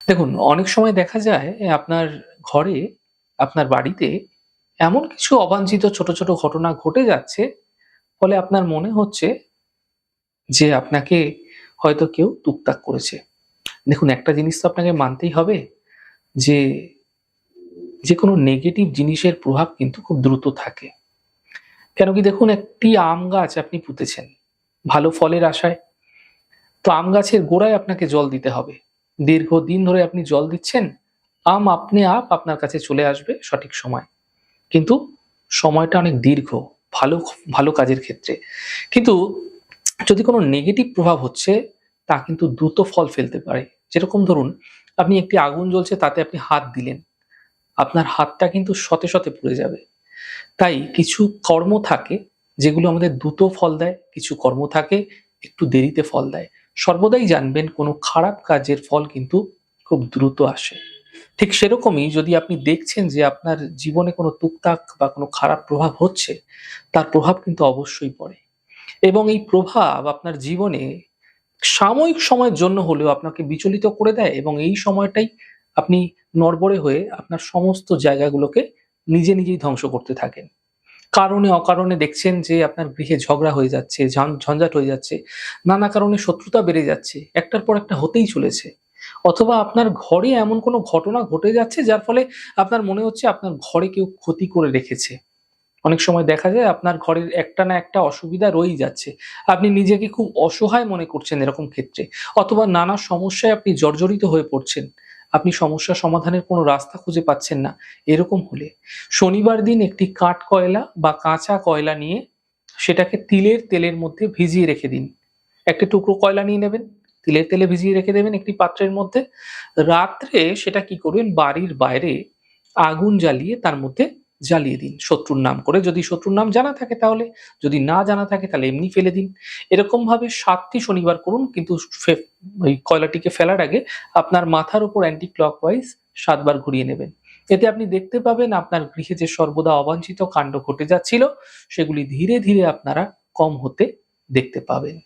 দেখুন, অনেক সময় দেখা যায় আপনার ঘরে, আপনার বাড়িতে এমন কিছু অবাঞ্ছিত ছোট, ছোট ঘটনা ঘটে যাচ্ছে, ফলে আপনার মনে হচ্ছে যে আপনাকে হয়তো কেউ টুকটাক করেছে। দেখুন, একটা জিনিস তো আপনাকে মানতেই হবে যে, যেকোনো নেগেটিভ জিনিসের প্রভাব কিন্তু খুব দ্রুত থাকে। কেন কি দেখুন, একটি আম গাছ আপনি পুঁতেছেন ভালো ফলের আশায়। তো আম গাছের গোড়ায় আপনাকে জল দিতে হবে। দীর্ঘদিন ধরে আপনি জল দিচ্ছেন, আম আপনি আপনার কাছে চলে আসবে সঠিক সময়। কিন্তু সময়টা অনেক দীর্ঘ, ভালো ভালো কাজের ক্ষেত্রে। কিন্তু যদি কোনো নেগেটিভ প্রভাব হচ্ছে, তা কিন্তু দ্রুত ফল ফেলতে পারে। যেরকম ধরুন, আপনি একটি আগুন জ্বলছে তাতে আপনি হাত দিলেন। আপনার হাতটা কিন্তু শতে, শতে পুড়ে যাবে। তাই কিছু কর্ম থাকে যেগুলো আমাদের দ্রুত ফল দেয়, কিছু কর্ম থাকে একটু দেরিতে ফল দেয়। সর্বদাই জানবেন কোনো খারাপ কাজের ফল কিন্তু খুব দ্রুত আসে। ঠিক সেরকমই যদি আপনি দেখছেন যে আপনার জীবনে কোনো টুকটাক বা কোনো খারাপ প্রভাব হচ্ছে, তার প্রভাব কিন্তু অবশ্যই পড়ে। এবং এই প্রভাব আপনার জীবনে সাময়িক সময়ের জন্য হলেও আপনাকে বিচলিত করে দেয় এবং এই সময়টাই আপনি নড়বড়ে হয়ে আপনার সমস্ত জায়গাগুলোকে নিজে নিজেই ধ্বংস করতে থাকেন। কারণে অকারণে দেখছেন যে আপনার গৃহে ঝগড়া হয়ে যাচ্ছে, ঝঞ্ঝাট হয়ে যাচ্ছে। নানা কারণে শত্রুতা বেড়ে যাচ্ছে। একটার পর একটা হতেই চলেছে। অথবা আপনার ঘরে এমন কোনো ঘটনা ঘটে যাচ্ছে যার ফলে আপনার মনে হচ্ছে আপনার ঘরে কেউ ক্ষতি করে রেখেছে। অনেক সময় দেখা যায় আপনার ঘরের একটা না একটা অসুবিধা রয়েই যাচ্ছে। আপনি নিজেকে খুব অসহায় মনে করছেন এরকম ক্ষেত্রে। অথবা নানা সমস্যায় আপনি জর্জরিত হয়ে পড়ছেন। আপনি সমস্যা সমাধানের কোনো রাস্তা খুঁজে পাচ্ছেন না। এরকম হলে শনিবার দিন একটি কাঠ কয়লা বা কাঁচা কয়লা নিয়ে সেটাকে তিলের তেলের মধ্যে ভিজিয়ে রেখে দিন। একটা টুকরো কয়লা নিয়ে নেবেন, তিলের তেলে ভিজিয়ে রেখে দেবেন একটি পাত্রের মধ্যে। রাত্রে সেটা কি করবেন, বাড়ির বাইরে আগুন জ্বালিয়ে তার মধ্যে জ্বালিয়ে দিন শত্রুর নাম করে। যদি শত্রুর নাম জানা থাকে তাহলে, যদি না জানা থাকে তাহলে এমনি ফেলে দিন। এরকমভাবে ৭ টি শনিবার করুন, কিন্তু ওই কয়লাটিকে ফেলার আগে আপনার মাথার উপর অ্যান্টি ক্লকওয়াইজ ৭ বার ঘুরিয়ে নেবেন। এতে আপনি দেখতে পাবেন আপনার গৃহে যে সর্বদা অবাঞ্ছিত কাণ্ড ঘটে যাচ্ছিল, সেগুলি ধীরে, ধীরে আপনারা কম হতে দেখতে পাবেন।